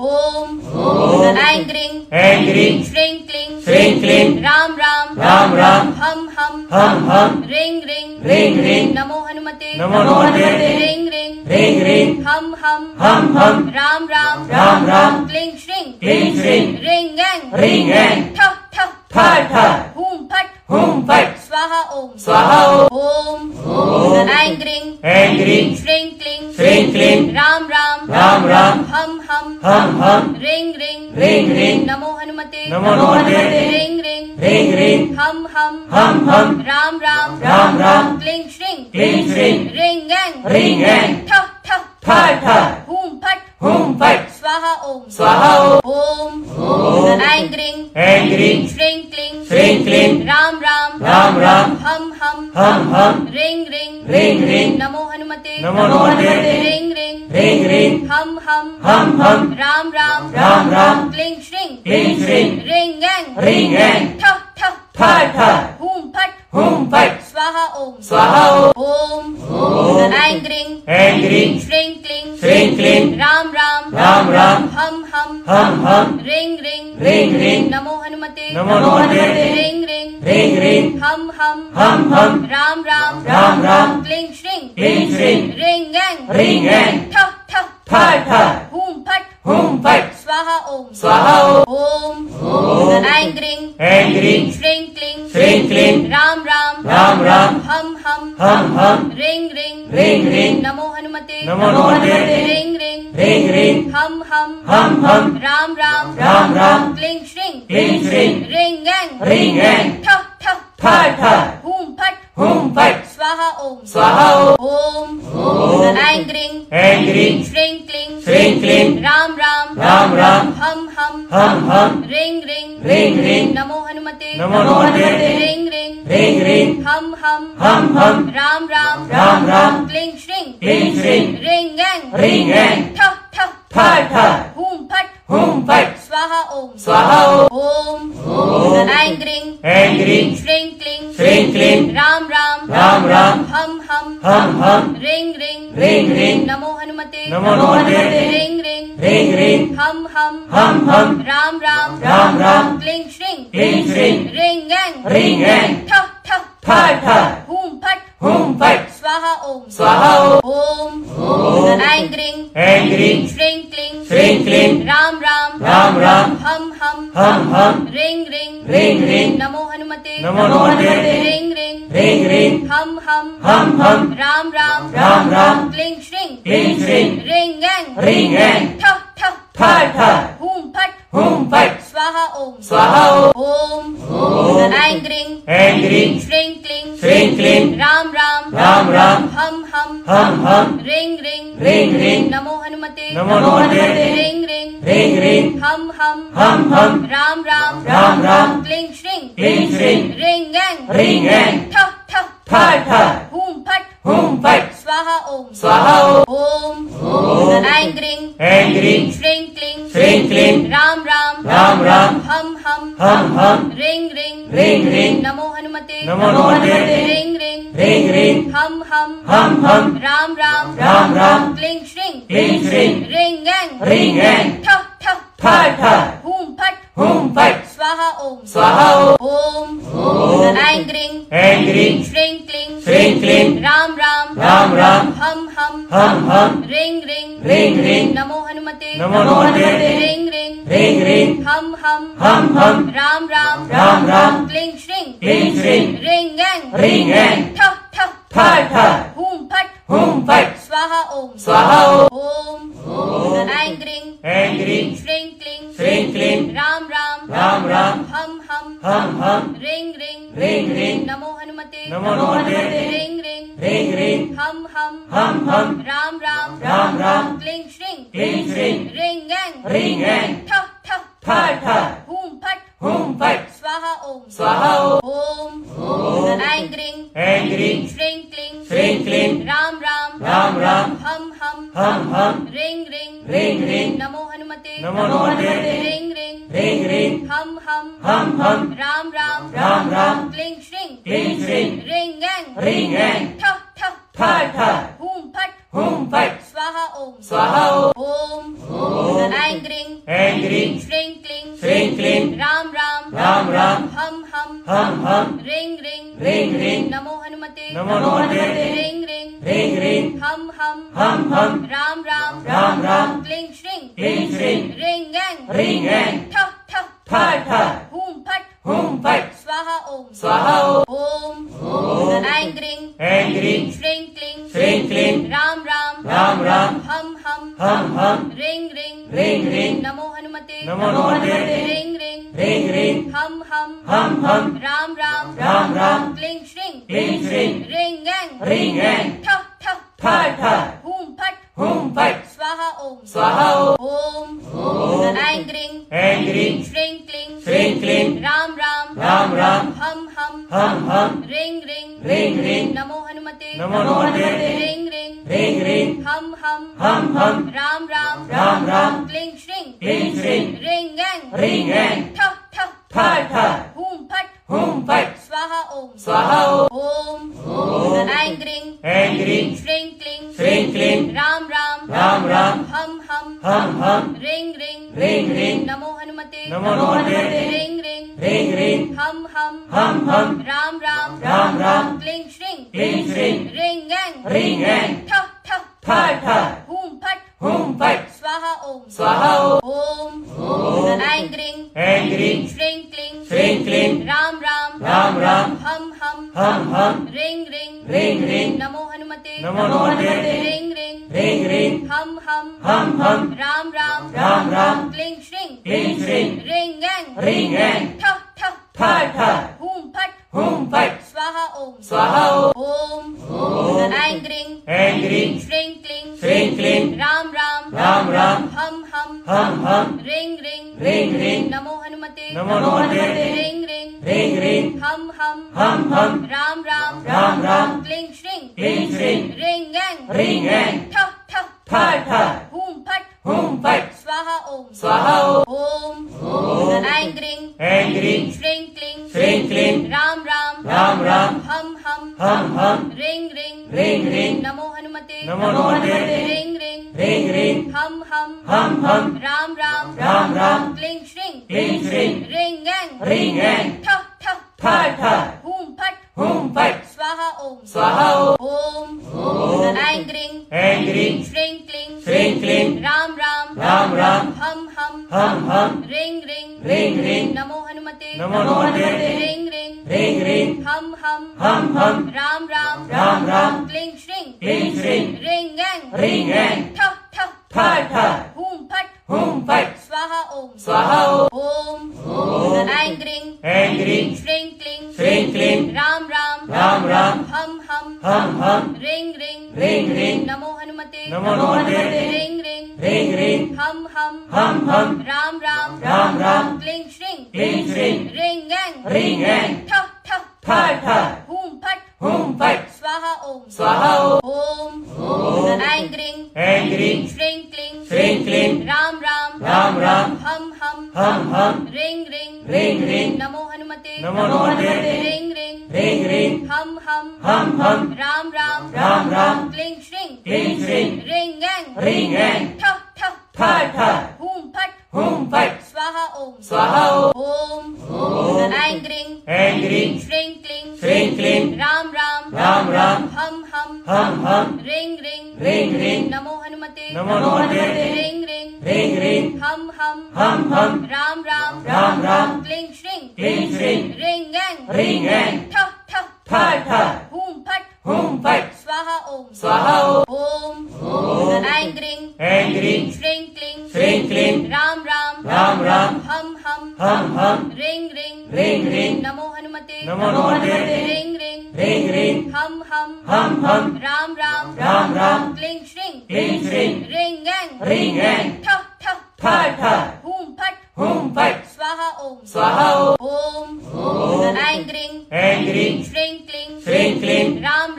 ओम ऐं ग्रीं श्रीं क्लीं राम राम हम ह्रीं ह्रीं नमो हनुमते ह्रीं ह्रीं हम राम राम क्लीं श्रीं ह्रीं ऐं ठ हूं फट स्वाहा ओम ओम ऐं ग्रीं श्रीं क्लीं राम राम हम ह्रीं ह्रीं नमो हनुमते ह्रीं ह्रीं हम राम राम क्लीं श्रीं ह्रीं ऐं ठ हूं फट स्वाहा ओम ओम ऐं ग्रीं श्रीं क्लीं राम राम हम ह्रीं ह्रीं नमो हनुमते ह्रीं ह्रीं हम राम राम क्लीं श्रीं ह्रीं ऐं ठ हूं फट स्वाहा ओम ओम ऐं ग्रीं श्रीं क्लीं राम हम ह्रीं ह्रीं नमो हनुमते ह्रीं ह्रीं हम राम राम क्लीं श्रीं ह्रीं ऐं ठ हूं फट स्वाहा ओम ओम ऐं ग्रीं श्रीं क्लीं राम हम ह्रीं ह्रीं नमो हनुमते ह्रीं ह्रीं हम राम राम क्लीं श्रीं ह्रीं ऐं ठ हूं फट स्वाहा ओम ओम ऐं ग्रीं श्रीं क्लीं राम हम ह्रीं ह्रीं नमो हनुमते ह्रीं ह्रीं हम राम राम क्लीं श्रीं ह्रीं ऐं ठ हूं फट स्वाहा ओम ओम ऐं ग्रीं श्रीं क्लीं राम हम ह्रीं ह्रीं नमो हनुमते ह्रीं ह्रीं हम राम राम क्लीं श्रीं ह्रीं ऐं ठ हूं फट स्वाहा ओम ओम ऐं ग्रीं श्रीं क्लीं राम हम ह्रीं ह्रीं नमो हनुमते ह्रीं ह्रीं हम राम राम क्लीं श्रीं ह्रीं ऐं ठ हूं फट स्वाहा ओम ओम ऐं ग्रीं श्रीं क्लीं राम हम ह्रीं ह्रीं नमो हनुमते ह्रीं ह्रीं हम राम राम क्लीं श्रीं ह्रीं ऐं ठ हूं फट स्वाहा ओम ओम ऐं ग्रीं श्रीं क्लीं राम हम ह्रीं ह्रीं नमो हनुमते ह्रीं ह्रीं हम राम राम क्लीं श्रीं ह्रीं ऐं ठ हूं फट स्वाहा ओम ओम ऐं ग्रीं श्रीं क्लीं राम हम ह्रीं ह्रीं नमो हनुमते ह्रीं ह्रीं हम राम राम क्लीं श्रीं ह्रीं ऐं ठ हूं फट स्वाहा ओम ओम ऐं ग्रीं श्रीं क्लीं राम हम ह्रीं ह्रीं नमो हनुमते ह्रीं ह्रीं हम राम राम क्लीं श्रीं ह्रीं ऐं ठ हूं फट स्वाहा ओम ओम ऐं ग्रीं श्रीं क्लीं राम हम ह्रीं ह्रीं नमो हनुमते ह्रीं ह्रीं हम राम राम क्लीं श्रीं ह्रीं ऐं ठ हूं फट स्वाहा ओम ओम ऐं ग्रीं श्रीं क्लीं राम राम हम ह्रीं ह्रीं नमो हनुमते ह्रीं ह्रीं हम राम राम क्लीं श्रीं ह्रीं ऐं ठ हूं फट स्वाहा ओम ओम ऐं ग्रीं श्रीं क्लीं राम राम हम ह्रीं ह्रीं नमो हनुमते ह्रीं ह्रीं हम राम राम क्लीं श्रीं ह्रीं ऐं ठ हूं फट स्वाहा ओम ओम ऐं ग्रीं श्रीं क्लीं राम हम ह्रीं ह्रीं नमो हनुमते ह्रीं हम राम राम क्लीं श्रीं ह्रीं ऐं ठ हूं फट स्वाहा ओम ओम ऐं ग्रीं श्रीं क्लीं राम हम ह्रीं ह्रीं नमो हनुमते ह्रीं हम राम राम क्लीं श्रीं ह्रीं ऐं ठ हूं फट स्वाहा ओम ओम ऐं ग्रीं श्रीं क्लीं राम हम ह्रीं ह्रीं नमो हनुमते ह्रीं हम राम राम क्लीं श्रीं ह्रीं ऐं ठ हूं फट स्वाहा ओम ओम ऐं ग्रीं श्रीं क्लीं राम हम ह्रीं ह्रीं नमो हनुमते ह्रीं हम राम राम क्लीं श्रीं ह्रीं ऐं ठ हूं फट स्वाहा ओम ओम ऐं ग्रीं श्रीं क्लीं राम हम ह्रीं ह्रीं नमो हनुमते ह्रीं हम राम राम क्लीं श्रीं ह्रीं ऐं ठ हूं फट स्वाहा ओम ओम ऐं ग्रीं श्रीं क्लीं राम हम ह्रीं ह्रीं नमो हनुमते ह्रीं हम राम राम क्लीं श्रीं ह्रीं ऐं ठ हूं फट स्वाहा ओम ओम ऐं ग्रीं श्रीं क्लीं राम हम ह्रीं ह्रीं नमो हनुमते ह्रीं हम राम राम क्लीं श्रीं ह्रीं ऐं ठ हूं फट स्वाहा ओम ओम ऐं ग्रीं श्रीं क्लीं राम हम ह्रीं ह्रीं नमो हनुमते ह्रीं हम राम राम क्लीं श्रीं ह्रीं ऐं ठ हूं फट स्वाहा ओम ओम ऐं ग्रीं श्रीं क्लीं राम हम ह्रीं ह्रीं नमो हनुमते ह्रीं हम राम राम क्लीं श्रीं ह्रीं ऐं ठ हूं फट स्वाहा ओम ओम ऐं ग्रीं श्रीं क्लीं राम हम ह्रीं ह्रीं नमो हनुमते ह्रीं हम राम राम क्लीं श्रीं ह्रीं ऐं ठ हूं फट स्वाहा ओम ओम ऐं ग्रीं श्रीं क्लीं राम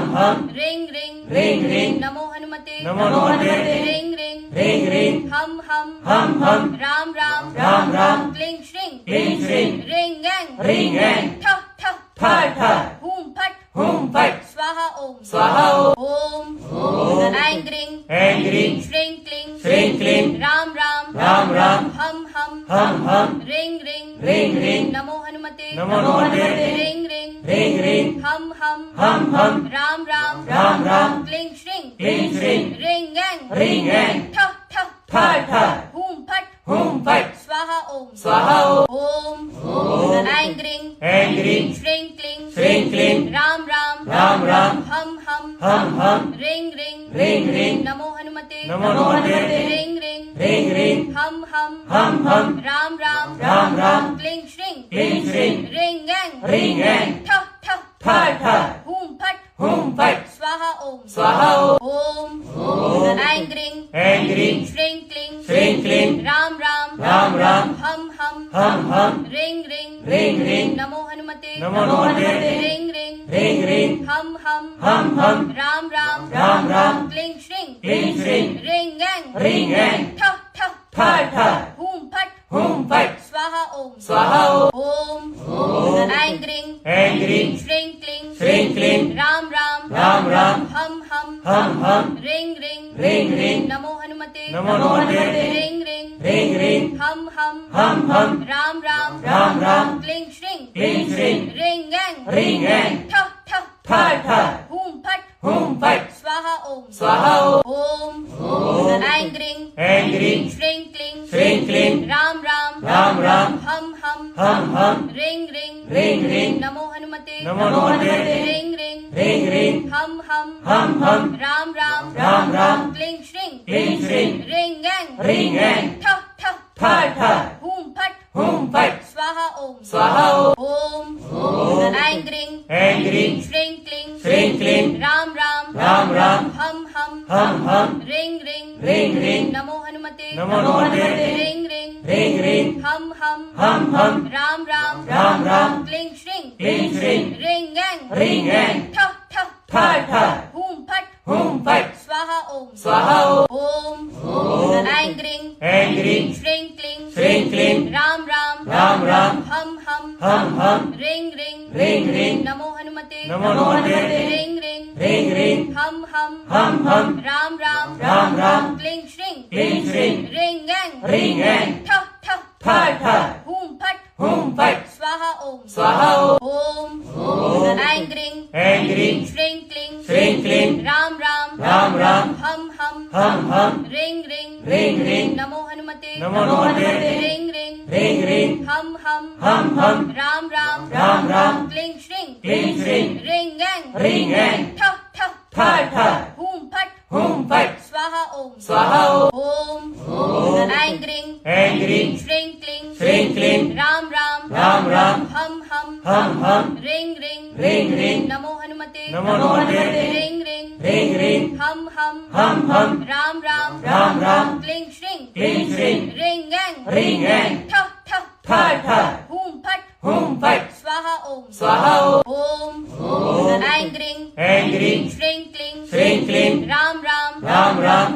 हम ह्रीं ह्रीं नमो हनुमते ह्रीं हम राम राम क्लीं श्रीं ह्रीं ऐं ठ हूं फट स्वाहा ओम ओम ऐं ग्रीं श्रीं क्लीं राम राम राम राम हम हम रिंग रिंग रिंग नमो हनुमते नमो हनुमते रिंग रिंग हम हम राम राम राम क्लीं श्रीं श्रीं रिंग रिंग ठ ठ ठ हूम फट स्वाहा स्वाहा ओम ओम ऐं ग्रीं श्रीं क्लीं राम राम हम रिंग नमो हनुमते रिंग हम राम राम क्लीं श्रीं रिंग ठ हूम फट स्वाहा ओम ऐं ग्रीं श्रीं क्लीं राम राम हम रिंग नमो हनुमते रिंग हम राम राम क्लीं श्रीं रिंग ठ हूम फट स्वाहा ओम ऐं ग्रीं श्रीं क्लीं राम राम हम रिंग नमो हनुमते रिंग हम राम राम क्लीं श्रीं रिंग ठ हूम फट स्वाहा ओम ऐं ग्रीं श्रीं क्लीं राम राम हम रिंग नमो हनुमते रिंग हम राम राम क्लीं श्रीं रिंग ठ हूम फट स्वाहा ओम ऐं ग्रीं श्रीं क्लीं राम राम हम रिंग नमो हनुमते रिंग हम राम राम क्लीं श्रीं रिंग ठ हूम फट स्वाहा ओम ऐं ग्रीं श्रीं क्लीं राम राम हम रिंग नमो हनुमते रिंग हम राम राम क्लीं श्रीं रिंग ठ हूम फट स्वाहा ओम ऐं ग्रीं श्रीं क्लीं राम राम हम रिंग नमो हनुमते रिंग हम राम राम क्लीं श्रीं रिंग ठ हूम फट स्वाहा ओम ऐं ग्रीं श्रीं क्लीं राम राम हम रिंग नमो हनुमते रिंग हम राम राम क्लीं श्रीं रिंग ठ हूम फट स्वाहा ओम ऐं ग्रीं श्रीं क्लीं राम राम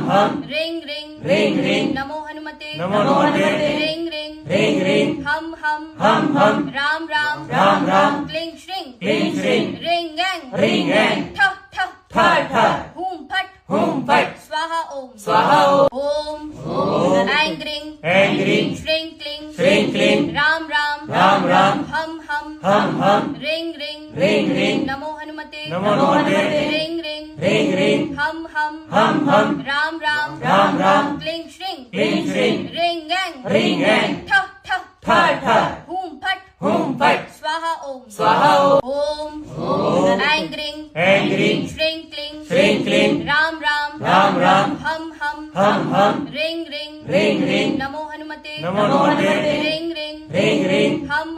हम रिंग नमो हनुमते रिंग हम राम राम क्लीं श्रीं रिंग ठ हूम फट स्वाहा ओम ऐं ग्रीं श्रीं क्लीं राम राम हम रिंग नमो हनुमते रिंग हम राम राम क्लीं श्रीं रिंग ठ हूम फट स्वाहा ओम ऐं ग्रीं श्रीं क्लीं राम राम रिंग नमो हनुमते रिंग हम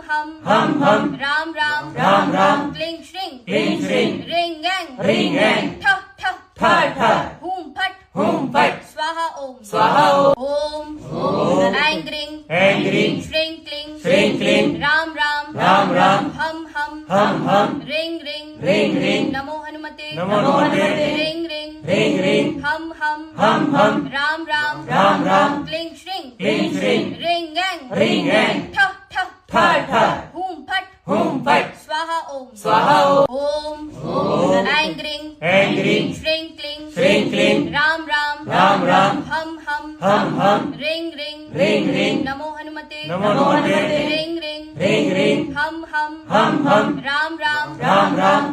राम राम क्लीं श्रीं रिंग ठ हूम फट स्वाहा ओम ऐं ग्रीं श्रीं क्लीं राम राम रिंग नमो हनुमते रिंग हम राम राम क्लीं श्रीं रिंग ठ हूम फट स्वाहा ओम ऐं ग्रीं श्रीं क्लीं राम राम हम रिंग रिंग रिंग नमो हनुमते नमो हनुमते रिंग रिंग हम हम राम राम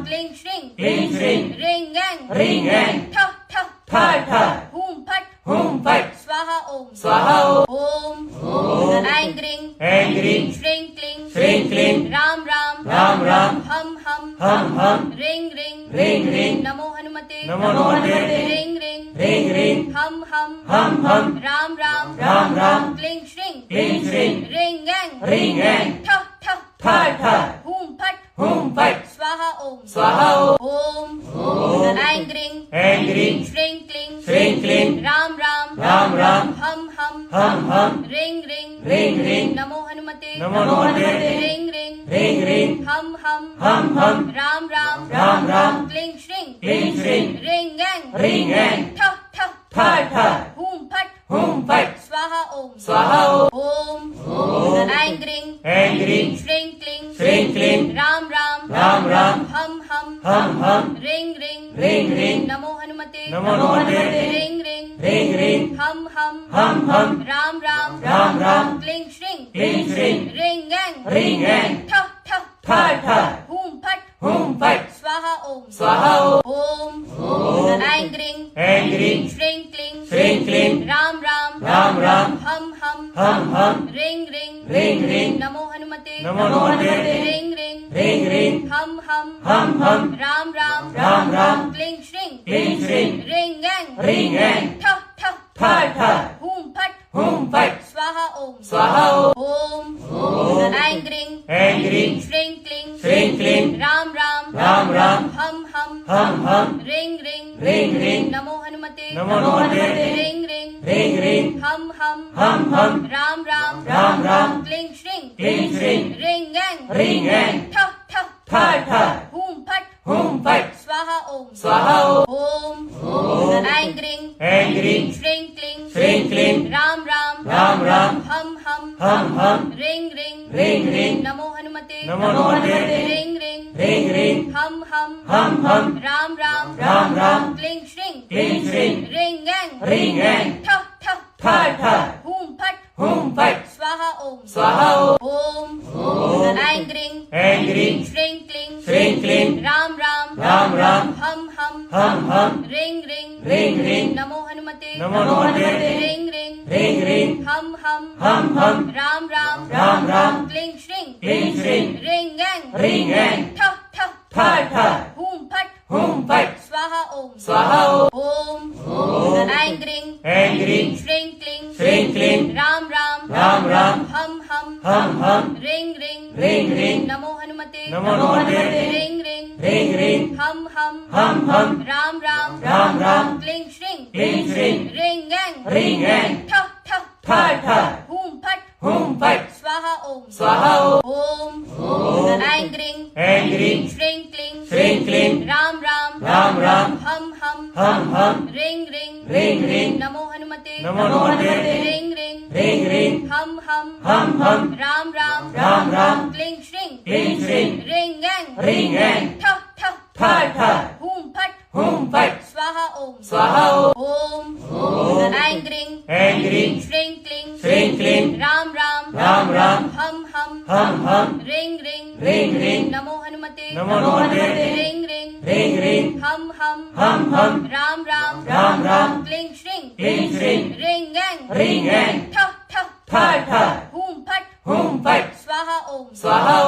क्लिंग श्रिंग श्रीं रिंग रिंग ठ ठ ठ हूम फट स्वाहा स्वाहा ओम ऐंग्रिंग ऐंग्रिं श्रिंग श्रीं क्लीं राम राम हम रिंग रिंग नमो हनुमते नमो हनुमते रिंग रिंग हम हम राम क्लिंग श्रिंग रिंग रिंग ठ ठ हूम फट स्वाहा ओम ऐंग्रिं ऐंग्रिं श्रिंग क्लीं राम हम रिंग रिंग नमो हनुमते नमो हनुमते रिंग रिंग हम राम क्लिंग श्रिंग रिंग रिंग ठ ठ हूम फट स्वाहा ओम ऐंग्रिं ऐंग्रिं श्रिंग क्लीं राम हम रिंग नमो हनुमते नमो हनुमते रिंग हम राम क्लिंग श्रिंग रिंग ठ हूम फट स्वाहा ओम ऐंग्रिं श्रीं क्लीं राम हम रिंग नमो हनुमते नमो हनुमते रिंग हम राम क्लिंग श्रिंग रिंग ठ हूम फट स्वाहा ओम ऐंग्रिं श्रीं क्लीं राम हम रिंग नमो हनुमते नमो हनुमते रिंग हम राम क्लिंग श्रिंग रिंग ठ हूम फट स्वाहा ओम ऐंग्रिं श्रीं क्लीं राम हम रिंग नमो हनुमते नमो हनुमते रिंग हम राम क्लिंग श्रिंग रिंग ठ हूम फट स्वाहा ओम ऐंग्रिं श्रीं क्लीं राम हम रिंग नमो हनुमते नमो हनुमते रिंग हम राम क्लिंग श्रिंग रिंग ठ हूम फट स्वाहा ओम ऐंग्रिं श्रीं क्लीं राम हम रिंग नमो हनुमते नमो हनुमते रिंग हम राम क्लिंग श्रिंग रिंग ठ हूम फट स्वाहा ओम ऐंग्रिं श्रीं क्लीं राम हम रिंग नमो हनुमते नमो हनुमते रिंग राम क्लिंग श्रिंग रिंग ठ हूम फट स्वाहा ओम ऐंग्रिं श्रीं क्लीं राम हम रिंग नमो हनुमते नमो हनुमते रिंग राम क्लिंग श्रिंग रिंग ठ हूम फट स्वाहा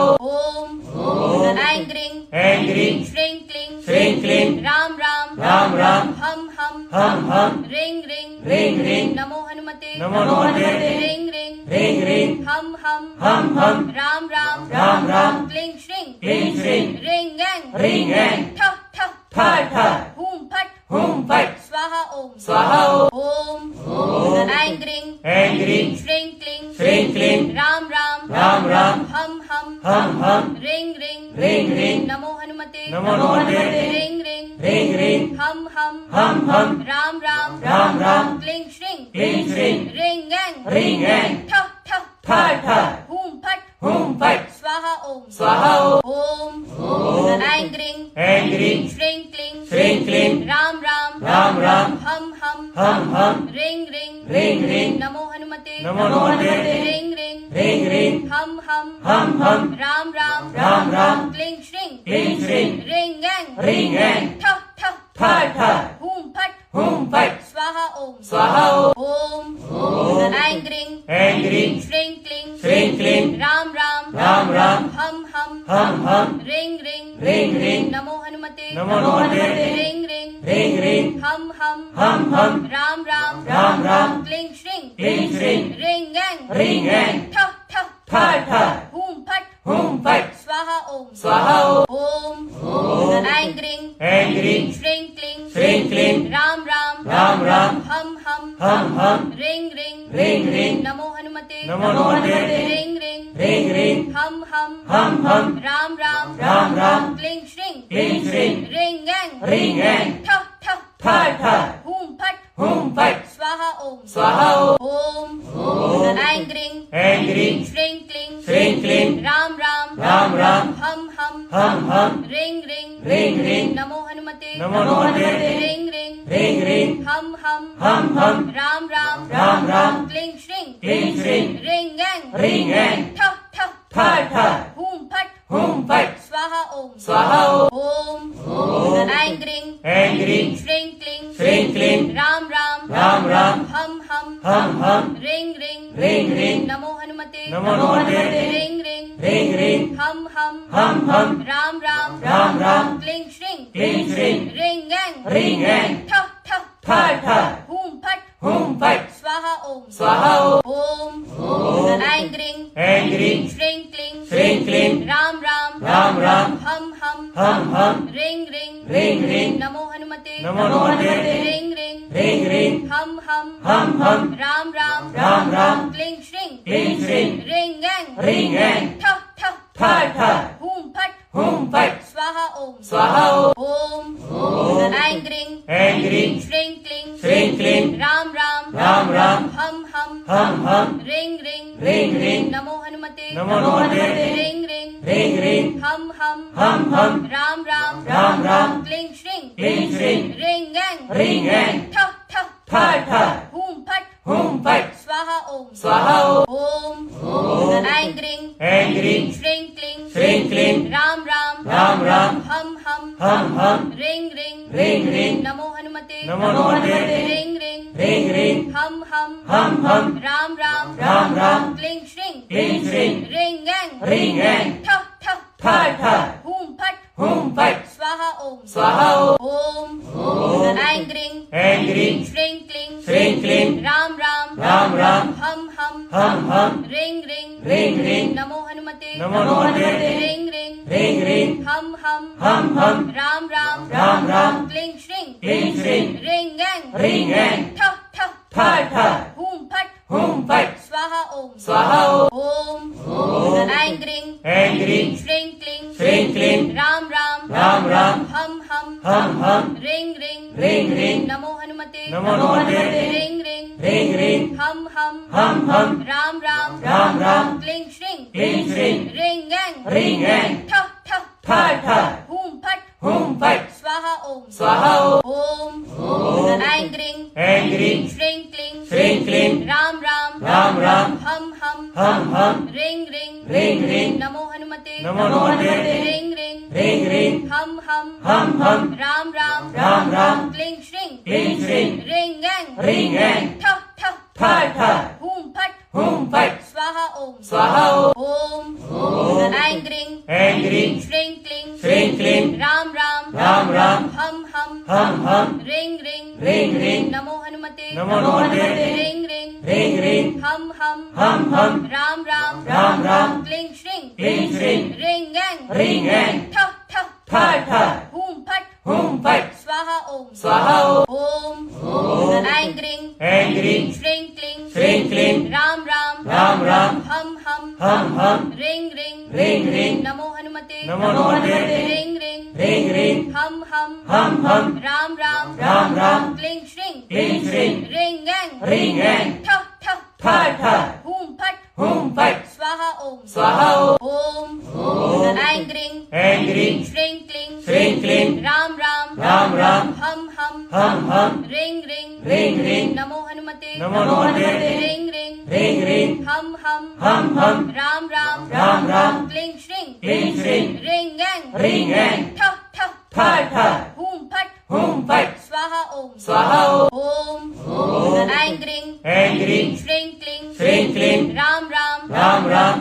ओम ऐंग्रिं श्रीं क्लीं राम हम नमो हनुमते नमो हनुमते रिंग राम क्लिंग श्रिंग रिंग ठ हूम फट स्वाहा ओम ऐंग्रिं श्रीं क्लीं राम हम नमो हनुमते नमो हनुमते रिंग राम क्लिंग श्रिंग रिंग ठ हूम फट स्वाहा ओम ऐंग्रिं श्रीं क्लीं राम हम रिंग ह्रीं ह्रीं नमो हनुमते नमो हनुमते ह्रीं ह्रीं ह्रीं ह्रीं हम हम राम राम राम राम क्लीं श्रीं श्रीं ह्रीं ऐं ह्रीं ऐं ठ ठ ठ हूं फट् स्वाहा ओम स्वाहा ओम ऐं ग्रीं ह्रीं श्रीं श्रीं क्लीं राम राम राम हम ह्रीं ह्रीं नमो हनुमते नमो हनुमते ह्रीं ह्रीं हम राम राम क्लीं श्रीं श्रीं ह्रीं ऐं ठ ठ हूं फट् फट् स्वाहा स्वाहा ओम ऐं ग्रीं श्रीं श्रीं क्लीं राम राम हम ह्रीं ह्रीं नमो हनुमते नमो हनुमते ह्रीं हम राम राम क्लीं श्रीं श्रीं ह्रीं ऐं ठ ठ हूं फट् स्वाहा स्वाहा ओम ऐं ग्रीं श्रीं श्रीं क्लीं राम राम हम ह्रीं नमो हनुमते नमो हनुमते ह्रीं हम राम राम क्लीं श्रीं श्रीं ह्रीं ऐं ठ ठ हूं फट् स्वाहा स्वाहा ओम ऐं ग्रीं श्रीं क्लीं राम राम हम ह्रीं नमो हनुमते नमो हनुमते ह्रीं हम राम राम क्लीं श्रीं ह्रीं ऐं ठ हूं फट् स्वाहा स्वाहा ओम ऐं ग्रीं श्रीं क्लीं राम राम हम ह्रीं नमो हनुमते नमो हनुमते ह्रीं हम राम राम क्लीं श्रीं ह्रीं ऐं ठ हूं फट् स्वाहा स्वाहा ओम ऐं ग्रीं श्रीं क्लीं राम राम हम ह्रीं नमो हनुमते नमो हनुमते ह्रीं हम राम राम क्लीं श्रीं ह्रीं ऐं ठ हूं फट् स्वाहा स्वाहा ओम ऐं ग्रीं श्रीं क्लीं राम राम हम ह्रीं नमो हनुमते नमो हनुमते ह्रीं हम राम राम क्लीं श्रीं ह्रीं ऐं ठ हूं फट् स्वाहा स्वाहा ओम ऐं ग्रीं श्रीं क्लीं राम राम हम ह्रीं नमो हनुमते नमो हनुमते ह्रीं हम राम राम क्लीं श्रीं ह्रीं ऐं ठ हूं फट् स्वाहा स्वाहा ओम ऐं ग्रीं श्रीं क्लीं राम राम हम ह्रीं नमो हनुमते नमो हनुमते ह्रीं हम राम राम क्लीं श्रीं ह्रीं ऐं ठ हूं फट् स्वाहा स्वाहा ओम ऐं ग्रीं श्रीं क्लीं राम राम हम ह्रीं नमो हनुमते नमो हनुमते ह्रीं हम राम राम क्लीं श्रीं ह्रीं ऐं ठ हूं फट् स्वाहा स्वाहा ओम ऐं ग्रीं श्रीं क्लीं राम राम हम ह्रीं नमो हनुमते नमो हनुमते ह्रीं हम राम राम क्लीं श्रीं ह्रीं ऐं ठ हूं फट् स्वाहा स्वाहा ओम ऐं ग्रीं श्रीं क्लीं राम राम हम ह्रीं नमो हनुमते नमो हनुमते ह्रीं हम राम राम क्लीं श्रीं ह्रीं ऐं ठ हूं फट् स्वाहा स्वाहा ओम ऐं ग्रीं श्रीं क्लीं राम राम हम ह्रीं नमो हनुमते नमो हनुमते रिंग रिंग रिंग रिंग हम हम राम राम राम राम क्लिंग श्रिंग क्लीं श्रीं रिंग गैंग रिंग गैंग ठ ठ ठ ठ हूम फट हुम फट स्वाहा ओम स्वाहा ओम ऐं ग्रीं ऐं ग्रीं श्रीं क्लीं श्रीं क्लीं राम राम राम राम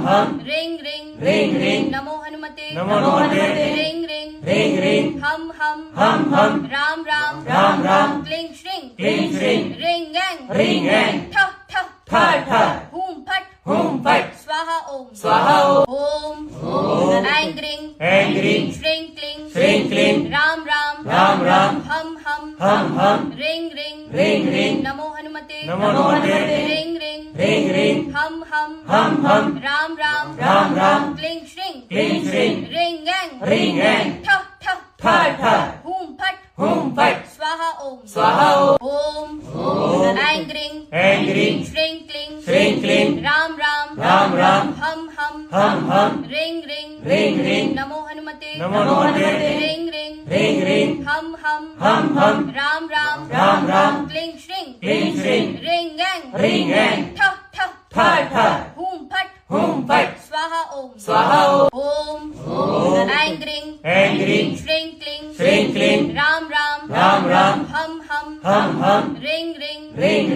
हम रिंग रिंग रिंग रिंग नमो हनुमते नमो हनुमते रिंग रिंग रिंग रिंग हम हम राम राम राम क्लिंग श्रिंग क्लीं श्रीं रिंग गैंग रिंग गैंग ठ ठ ठ ठ हूम फट हुम फट स्वाहा ओम स्वाहा ओम ऐं ग्रीं ऐं ग्रीं श्रीं क्लीं श्रीं क्लीं राम राम राम हम रिंग रिंग रिंग रिंग नमो हनुमते नमो हनुमते रिंग रिंग रिंग रिंग हम हम राम राम राम क्लिंग श्रिंग क्लीं श्रीं रिंग गैंग रिंग गैंग ठ ठ ठ ठ हूम फट हुम फट स्वाहा ओम स्वाहा ओम ऐं ग्रीं ऐं ग्रीं श्रीं क्लीं श्रीं क्लीं राम राम हम रिंग रिंग रिंग नमो हनुमते नमो हनुमते रिंग रिंग रिंग हम हम राम राम क्लिंग श्रिंग क्लीं श्रीं रिंग गैंग रिंग गैंग ठ ठ ठ ठ हूम फट हुम फट स्वाहा ओम स्वाहा ओम ऐं ग्रीं ऐं ग्रीं श्रीं क्लीं श्रीं क्लीं राम राम हम रिंग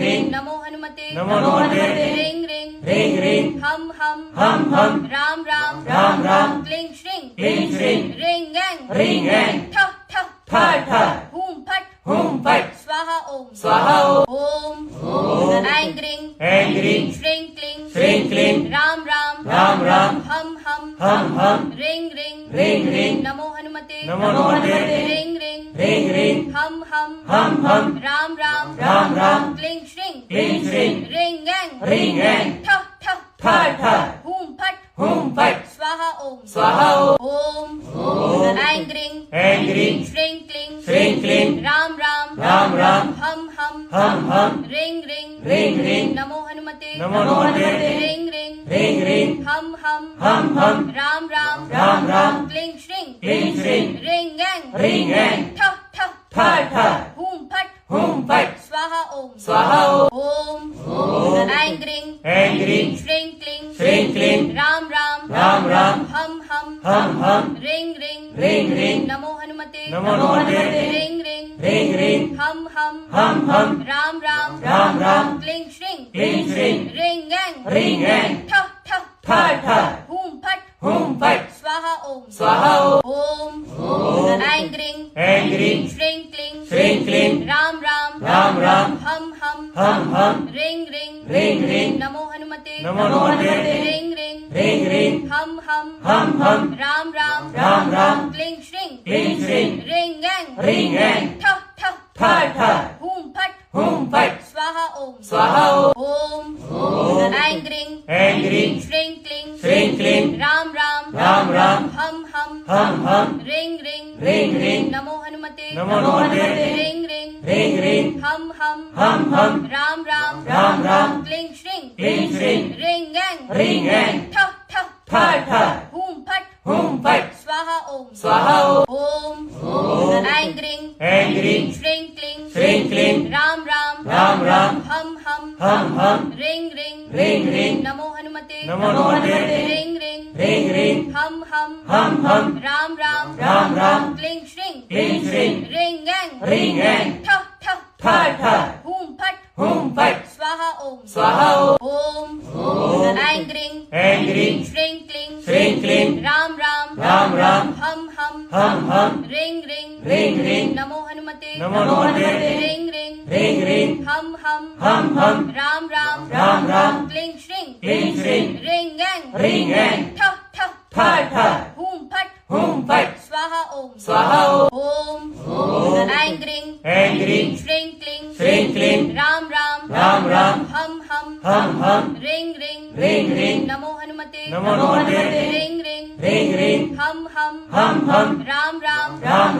रिंग नमो हनुमते नमो हनुमते रिंग रिंग रिंग हम हम राम राम क्लिंग श्रिंग क्लीं श्रीं रिंग गैंग रिंग गैंग ठ ठ ठ ठ हूम फट हुम फट स्वाहा ओम स्वाहा ओम ऐं ग्रीं ऐं ग्रीं श्रीं क्लीं श्रीं क्लीं राम राम हम रिंग रिंग नमो हनुमते नमो हनुमते रिंग रिंग रिंग हम राम राम क्लिंग श्रिंग क्लीं श्रीं रिंग गैंग रिंग गैंग ठ ठ ठ ठ हूम फट हुम फट स्वाहा ओम स्वाहा ओम ऐं ग्रीं ऐं ग्रीं श्रीं क्लीं श्रीं क्लीं राम राम हम रिंग रिंग नमो हनुमते नमो हनुमते रिंग रिंग हम राम क्लिंग श्रिंग क्लीं श्रीं रिंग गैंग रिंग गैंग ठ ठ ठ ठ हूम फट हुम फट स्वाहा ओम स्वाहा ओम ऐं ग्रीं ऐं ग्रीं श्रीं क्लीं श्रीं क्लीं राम राम हम रिंग रिंग नमो हनुमते नमो हनुमते रिंग रिंग हम राम क्लिंग श्रिंग क्लीं श्रीं रिंग गैंग रिंग गैंग ठ ठ ठ ठ हूम फट हुम फट स्वाहा ओम स्वाहा ओम ऐं ग्रीं ऐं ग्रीं श्रीं क्लीं श्रीं क्लीं राम राम हम रिंग नमो हनुमते नमो हनुमते रिंग रिंग हम राम क्लिंग श्रिंग क्लीं श्रीं रिंग गैंग रिंग गैंग ठ ठ ठ ठ हूम फट हुम फट स्वाहा ओम स्वाहा ओम ऐं ग्रीं ऐं ग्रीं श्रीं क्लीं श्रीं क्लीं राम राम हम रिंग नमो हनुमते नमो हनुमते रिंग रिंग हम राम क्लिंग श्रिंग क्लीं श्रीं रिंग गैंग रिंग गैंग ठ ठ ठ ठ हूम फट हुम फट स्वाहा ओम स्वाहा ओम ऐं ग्रीं ऐं ग्रीं श्रीं क्लीं श्रीं क्लीं राम राम हम रिंग नमो हनुमते नमो हनुमते रिंग रिंग हम राम क्लिंग श्रिंग क्लीं श्रीं रिंग गैंग रिंग गैंग ठ ठ ठ ठ हूम फट हुम फट स्वाहा ओम स्वाहा ओम ऐं ग्रीं ऐं ग्रीं श्रीं क्लीं श्रीं क्लीं राम राम हम रिंग नमो हनुमते नमो हनुमते रिंग हम राम क्लिंग श्रिंग क्लीं श्रीं रिंग गैंग रिंग गैंग ठ ठ ठ ठ हूम फट हुम फट स्वाहा ओम स्वाहा ओम ऐं ग्रीं ऐं ग्रीं श्रीं क्लीं श्रीं क्लीं राम हम रिंग नमो हनुमते नमो हनुमते रिंग हम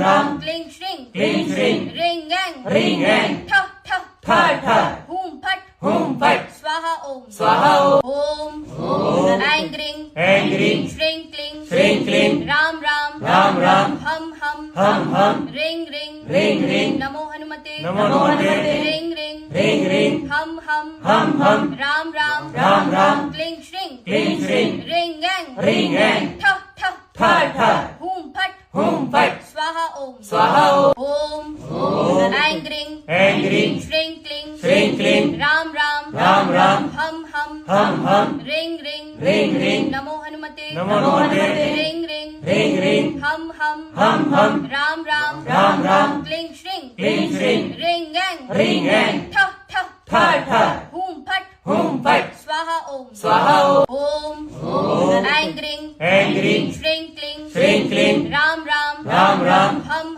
राम क्लिंग श्रिंग क्लीं श्रीं रिंग गैंग रिंग गैंग ठ ठ ठ ठ हूम फट हुम फट स्वाहा ओम स्वाहा ओम ऐं ग्रीं ऐं ग्रीं श्रीं क्लीं श्रीं क्लीं राम हम रिंग नमो हनुमते नमो हनुमते रिंग हम हम राम राम राम राम क्लिंग श्रिंग क्लीं श्रीं रिंग गैंग रिंग गैंग ठ ठ ठ ठ हूम फट हुम फट स्वाहा ओम स्वाहा ओम ऐं ग्रीं ऐं ग्रीं श्रीं क्लीं श्रीं क्लीं राम राम राम राम हम हम रिंग रिंग रिंग रिंग नमो हनुमते नमो हनुमते रिंग रिंग रिंग रिंग हम हम राम राम राम राम क्लिंग श्रिंग क्लीं श्रीं रिंग गैंग रिंग गैंग ठ ठ ठ ठ हूम फट हुम फट स्वाहा ओम स्वाहा ओम ऐं ग्रीं ऐं ग्रीं श्रीं क्लीं श्रीं क्लीं राम राम राम राम हम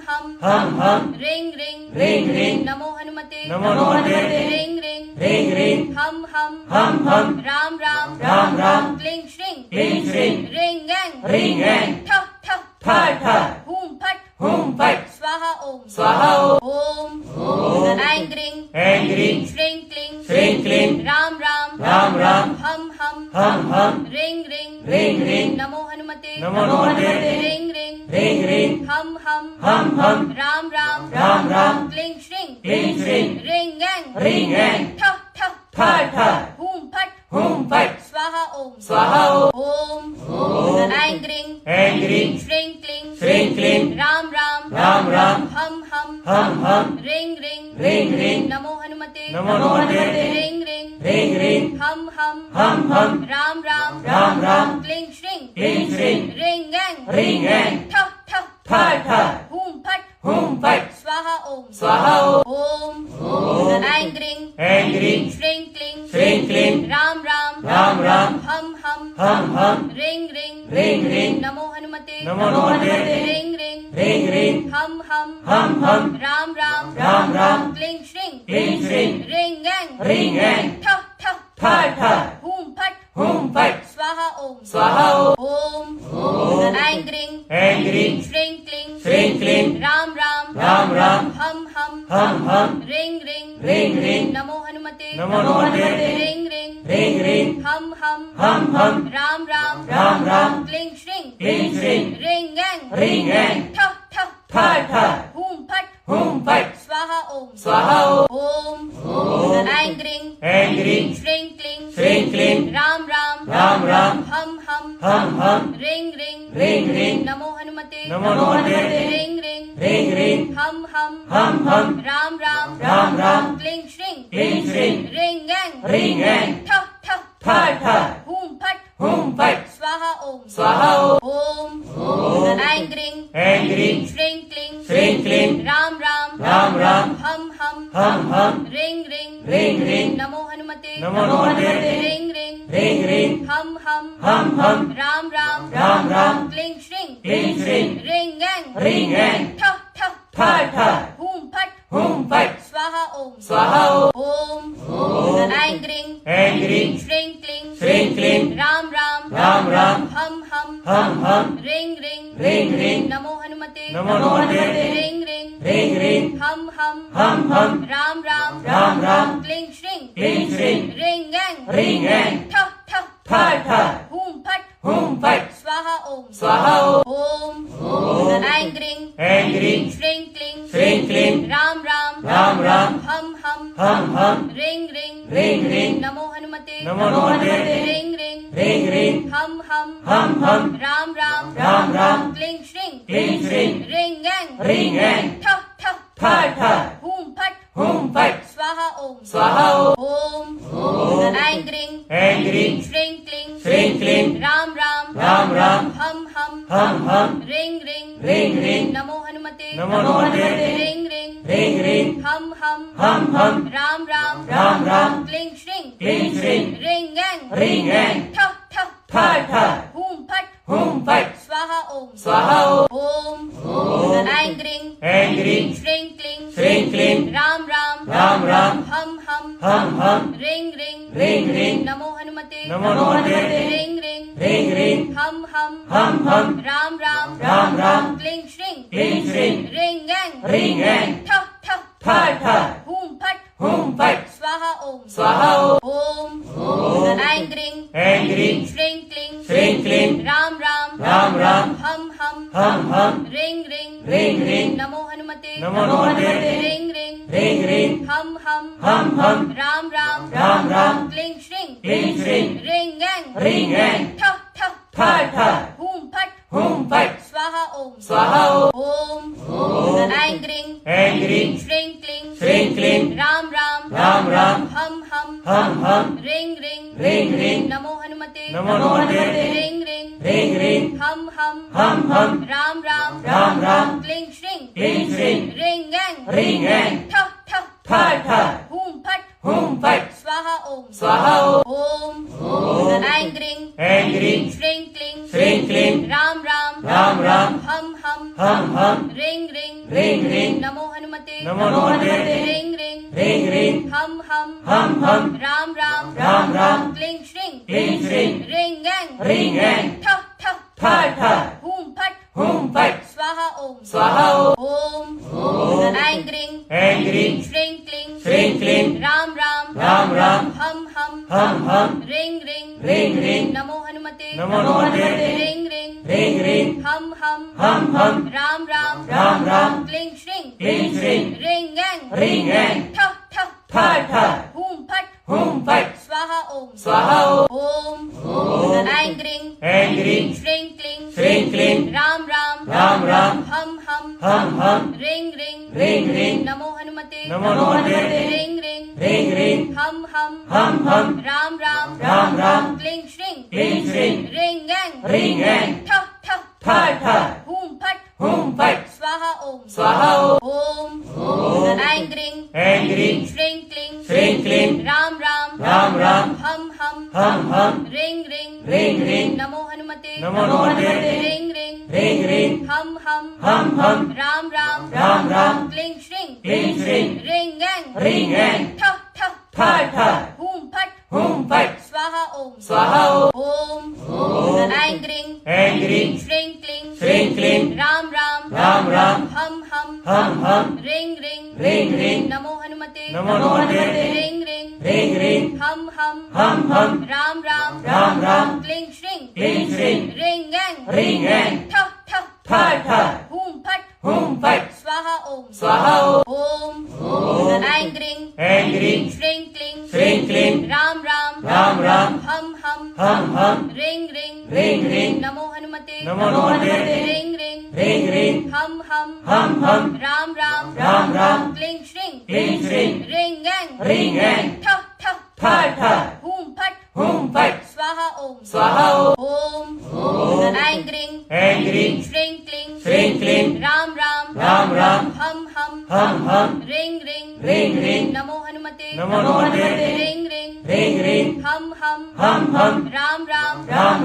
हम रिंग रिंग रिंग रिंग नमो हनुमते नमो हनुमते रिंग रिंग रिंग रिंग हम हम राम राम राम राम क्लिंग श्रिंग क्लीं श्रीं रिंग गैंग रिंग गैंग ठ ठ ठ ठ हूम फट हुम फट स्वाहा ओम स्वाहा ओम ऐं ग्रीं ऐं ग्रीं श्रीं क्लीं श्रीं क्लीं राम राम राम राम हम हम रिंग रिंग रिंग रिंग नमो हनुमते नमो हनुमते रिंग रिंग रिंग रिंग हम हम राम राम राम राम क्लिंग श्रिंग क्लीं श्रीं रिंग गैंग रिंग गैंग ठ ठ ठ ठ हूम फट हुम फट स्वाहा ओम स्वाहा ओम ऐं ग्रीं ऐं ग्रीं श्रीं क्लीं श्रीं क्लीं राम राम राम राम हम रिंग रिंग रिंग रिंग नमो हनुमते नमो हनुमते रिंग रिंग रिंग रिंग हम हम राम राम राम क्लिंग श्रिंग क्लीं श्रीं रिंग गैंग रिंग गैंग ठ ठ ठ ठ हूम फट हुम फट स्वाहा ओम स्वाहा ओम ऐं ग्रीं ऐं ग्रीं श्रीं क्लीं श्रीं क्लीं राम राम राम हम रिंग रिंग रिंग रिंग नमो हनुमते नमो हनुमते रिंग रिंग रिंग रिंग हम हम राम राम राम क्लिंग श्रिंग क्लीं श्रीं रिंग गैंग रिंग गैंग ठ ठ ठ ठ हूम फट हुम फट स्वाहा ओम स्वाहा ओम ऐं ग्रीं ऐं ग्रीं श्रीं क्लीं श्रीं क्लीं राम राम राम हम रिंग रिंग रिंग रिंग नमो हनुमते नमो हनुमते रिंग रिंग रिंग रिंग हम हम राम राम राम क्लिंग श्रिंग क्लीं श्रीं रिंग गैंग रिंग गैंग ठ ठ ठ ठ हूम फट हुम फट स्वाहा ओम स्वाहा ओम ऐं ग्रीं ऐं ग्रीं श्रीं क्लीं श्रीं क्लीं राम राम राम हम रिंग रिंग रिंग रिंग नमो हनुमते नमो हनुमते रिंग रिंग रिंग रिंग हम हम राम राम क्लिंग श्रिंग क्लीं श्रीं रिंग गैंग रिंग गैंग ठ ठ ठ ठ हूम फट हुम फट स्वाहा ओम स्वाहा ओम ऐं ग्रीं ऐं ग्रीं श्रीं क्लीं श्रीं क्लीं राम राम हम रिंग रिंग रिंग रिंग नमो हनुमते नमो हनुमते रिंग रिंग रिंग रिंग हम हम राम राम क्लिंग श्रिंग क्लीं श्रीं रिंग गैंग रिंग गैंग ठ ठ ठ ठ हूम फट हुम फट स्वाहा ओम स्वाहा ओम ऐं ग्रीं ऐं ग्रीं श्रीं क्लीं श्रीं क्लीं राम राम हम रिंग रिंग रिंग रिंग नमो हनुमते नमो हनुमते रिंग रिंग रिंग रिंग हम हम राम राम क्लिंग श्रिंग क्लीं श्रीं रिंग गैंग रिंग गैंग ठ ठ ठ ठ हूम फट हुम फट स्वाहा ओम स्वाहा ओम ऐं ग्रीं ऐं ग्रीं श्रीं क्लीं श्रीं क्लीं राम राम हम रिंग रिंग रिंग रिंग नमो हनुमते नमो हनुमते रिंग रिंग रिंग रिंग हम हम राम राम क्लिंग श्रिंग क्लीं श्रीं रिंग गैंग रिंग गैंग ठ ठ ठ ठ हूम फट हुम फट स्वाहा ओम स्वाहा ओम ऐं ग्रीं ऐं ग्रीं श्रीं क्लीं श्रीं क्लीं राम राम हम रिंग रिंग रिंग रिंग नमो हनुमते नमो हनुमते रिंग रिंग रिंग रिंग हम हम राम राम क्लिंग श्रिंग क्लीं श्रीं रिंग गैंग रिंग गैंग ठ ठ ठ ठ हूम फट हुम फट स्वाहा ओम स्वाहा ओम ऐं ग्रीं ऐं ग्रीं श्रीं क्लीं श्रीं क्लीं राम राम हम रिंग रिंग रिंग रिंग नमो हनुमते नमो हनुमते रिंग रिंग रिंग रिंग हम हम राम राम क्लिंग श्रिंग क्लीं श्रीं रिंग गैंग रिंग गैंग ठ ठ ठ ठ हूम फट हुम फट स्वाहा ओम स्वाहा ओम ऐं ग्रीं ऐं ग्रीं श्रीं क्लीं श्रीं क्लीं राम राम हम रिंग रिंग रिंग रिंग नमो हनुमते नमो हनुमते रिंग रिंग रिंग रिंग हम हम राम राम राम क्लीं श्रीं क्लीं श्रीं ह्रीं ऐं ह्रीं ऐं ठः ठः ठः ठः हूं फट् हुं फट् स्वाहा ओम स्वाहा ओम ऐं ग्रीं ऐं ग्रीं श्रीं क्लीं श्रीं क्लीं राम राम राम राम हम हम ह्रीं ह्रीं ह्रीं ह्रीं नमो हनुमते नमो हनुमते ह्रीं ह्रीं ह्रीं ह्रीं हम हम राम राम राम राम क्लीं श्रीं क्लीं श्रीं ह्रीं ऐं ह्रीं ऐं ठः ठः ठः ठः हूं फट् हुं फट् स्वाहा ओम स्वाहा ओम ऐं ग्रीं ऐं ग्रीं श्रीं क्लीं श्रीं क्लीं राम राम राम राम हम हम ह्रीं ह्रीं ह्रीं ह्रीं नमो हनुमते नमो हनुमते ह्रीं ह्रीं ह्रीं ह्रीं हम हम राम राम राम राम क्लीं श्रीं क्लीं श्रीं ह्रीं ऐं ह्रीं ऐं ठः ठः ठः ठः हूं फट् हुं फट् स्वाहा ओम स्वाहा ओम ऐं ग्रीं ऐं ग्रीं श्रीं क्लीं श्रीं क्लीं राम राम राम राम हम हम ह्रीं ह्रीं ह्रीं ह्रीं नमो हनुमते नमो हनुमते ह्रीं ह्रीं ह्रीं ह्रीं हम हम राम राम राम राम क्लीं श्रीं क्लीं श्रीं ह्रीं ऐं ह्रीं ऐं ठः ठः ठः ठः हूं फट् हुं फट् स्वाहा ओम स्वाहा ओम ऐं ग्रीं ऐं ग्रीं श्रीं क्लीं श्रीं क्लीं राम राम राम राम हम हम ह्रीं ह्रीं ह्रीं ह्रीं नमो हनुमते नमो हनुमते ह्रीं ह्रीं ह्रीं ह्रीं हम हम राम राम राम राम क्लीं श्रीं क्लीं श्रीं ह्रीं ऐं ह्रीं ऐं ठः ठः ठः ठः हूं फट् हुं फट् स्वाहा ओम स्वाहा ओम ऐं ग्रीं ऐं ग्रीं श्रीं क्लीं श्रीं क्लीं राम राम राम राम हम हम ह्रीं ह्रीं ह्रीं ह्रीं नमो हनुमते नमो हनुमते ह्रीं ह्रीं ह्रीं ह्रीं हम हम राम राम राम क्लीं श्रीं क्लीं श्रीं ह्रीं ऐं ह्रीं ऐं ठः ठः ठः ठः हूं फट् हुं फट् स्वाहा ओम स्वाहा ओम ऐं ग्रीं ऐं ग्रीं श्रीं क्लीं श्रीं क्लीं राम राम राम हम हम ह्रीं ह्रीं ह्रीं ह्रीं नमो हनुमते नमो हनुमते ह्रीं ह्रीं ह्रीं ह्रीं हम हम राम राम क्लीं श्रीं क्लीं श्रीं ह्रीं ऐं ह्रीं ऐं ठः ठः ठः ठः हूं फट् हुं फट् स्वाहा ओम स्वाहा ओम ऐं ग्रीं ऐं ग्रीं श्रीं क्लीं श्रीं क्लीं राम राम हम हम ह्रीं ह्रीं ह्रीं ह्रीं नमो हनुमते नमो हनुमते ह्रीं ह्रीं ह्रीं ह्रीं हम हम राम राम क्लीं श्रीं क्लीं श्रीं ह्रीं ऐं ह्रीं ऐं ठः ठः ठः ठः हूं फट् हुं फट् स्वाहा ओम स्वाहा ओम ऐं ग्रीं ऐं ग्रीं श्रीं क्लीं श्रीं क्लीं राम राम हम हम ह्रीं ह्रीं ह्रीं ह्रीं नमो हनुमते नमो हनुमते ह्रीं ह्रीं ह्रीं ह्रीं हम हम राम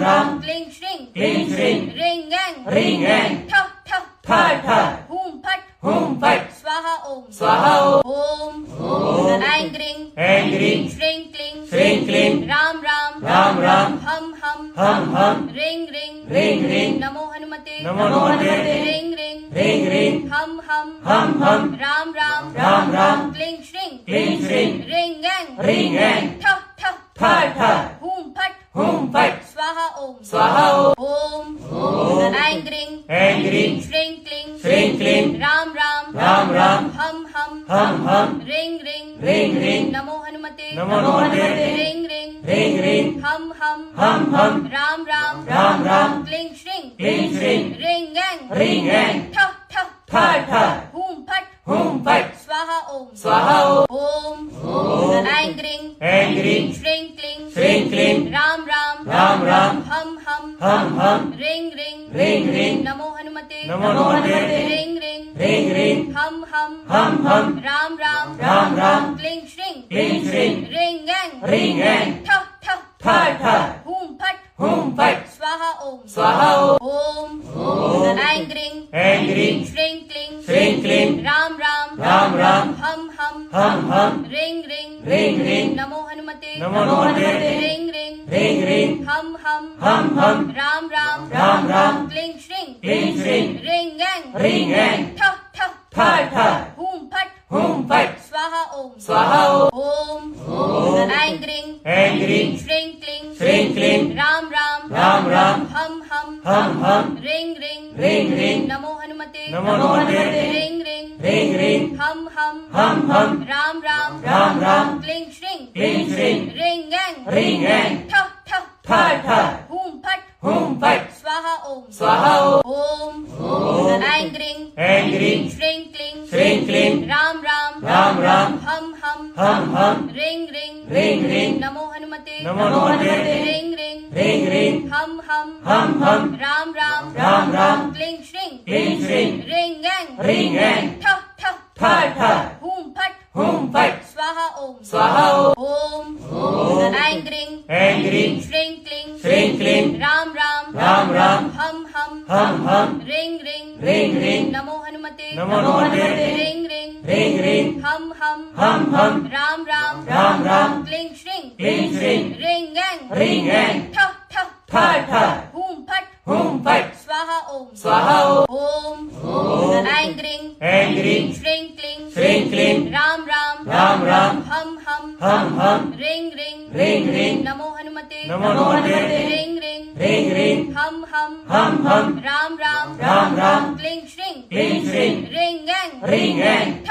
राम क्लीं श्रीं क्लीं श्रीं ह्रीं ऐं ह्रीं ऐं ठः ठः ठः ठः हूं फट् हुं फट् स्वाहा ओम स्वाहा ओम ऐं ग्रीं ऐं ग्रीं श्रीं क्लीं श्रीं क्लीं राम राम हम हम ह्रीं ह्रीं ह्रीं ह्रीं नमो हनुमते नमो हनुमते ह्रीं ह्रीं ह्रीं ह्रीं हम हम राम राम क्लीं श्रीं क्लीं श्रीं ह्रीं ऐं ह्रीं ऐं ठः ठः ठः ठः हूं फट् हुं फट् स्वाहा ओम स्वाहा ओम ऐं ग्रीं ऐं ग्रीं श्रीं क्लीं श्रीं क्लीं राम राम हम हम ह्रीं ह्रीं ह्रीं ह्रीं नमो हनुमते नमो हनुमते ह्रीं ह्रीं ह्रीं ह्रीं हम हम राम राम क्लीं श्रीं क्लीं श्रीं ह्रीं ऐं ह्रीं ऐं ठः ठः ठः ठः हूं फट् हुं फट् स्वाहा ओम स्वाहा ओम ऐं ग्रीं ऐं ग्रीं श्रीं क्लीं श्रीं क्लीं राम राम हम हम ह्रीं ह्रीं ह्रीं ह्रीं नमो हनुमते नमो हनुमते ह्रीं ह्रीं ह्रीं ह्रीं हम हम राम राम क्लीं श्रीं क्लीं श्रीं ह्रीं ऐं ह्रीं ऐं ठः ठः ठः ठः हूं फट् हुं फट् स्वाहा ओम स्वाहा ओम ऐं ग्रीं ऐं ग्रीं श्रीं क्लीं श्रीं क्लीं राम राम हम हम ह्रीं ह्रीं ह्रीं ह्रीं नमो हनुमते नमो हनुमते ह्रीं ह्रीं ह्रीं ह्रीं हम हम राम राम क्लीं श्रीं क्लीं श्रीं ह्रीं ऐं ह्रीं ऐं ठः ठः ठः ठः हूं फट् हुं फट् स्वाहा ओम स्वाहा ओम ऐं ग्रीं ऐं ग्रीं श्रीं क्लीं श्रीं क्लीं राम राम हम हम ह्रीं ह्रीं ह्रीं ह्रीं नमो हनुमते नमो हनुमते ह्रीं ह्रीं ह्रीं ह्रीं हम हम राम राम क्लीं श्रीं क्लीं श्रीं रिंग गैंग ह्रीं ऐं ठ ठ ठ ठ हूं फट हुं फट् स्वाहा ओम स्वाहा ओम ऐं ग्रीं ऐं ग्रीं श्रीं क्लीं श्रीं क्लीं राम राम राम राम हम हम रिंग रिंग ह्रीं ह्रीं नमो हनुमते नमो हनुमते रिंग रिंग ह्रीं ह्रीं हम हम राम राम राम राम क्लीं श्रीं क्लीं श्रीं रिंग गैंग ह्रीं ऐं ठ ठ ठ ठ हूं फट हुं फट् स्वाहा ओम स्वाहा ओम ऐं ग्रीं ऐं ग्रीं श्रीं क्लीं श्रीं क्लीं राम राम राम राम हम हम रिंग रिंग ह्रीं ह्रीं नमो हनुमते नमो हनुमते रिंग रिंग ह्रीं ह्रीं हम हम राम राम राम क्लीं श्रीं क्लीं श्रीं रिंग गैंग ह्रीं ऐं ठ ठ ठ ठ हूं फट हुं फट् स्वाहा ओम स्वाहा ओम ऐं ग्रीं ऐं ग्रीं श्रीं क्लीं श्रीं क्लीं राम राम राम हम रिंग रिंग ह्रीं ह्रीं नमो हनुमते नमो हनुमते रिंग रिंग ह्रीं ह्रीं हम राम राम राम क्लीं श्रीं क्लीं श्रीं रिंग गैंग ह्रीं ऐं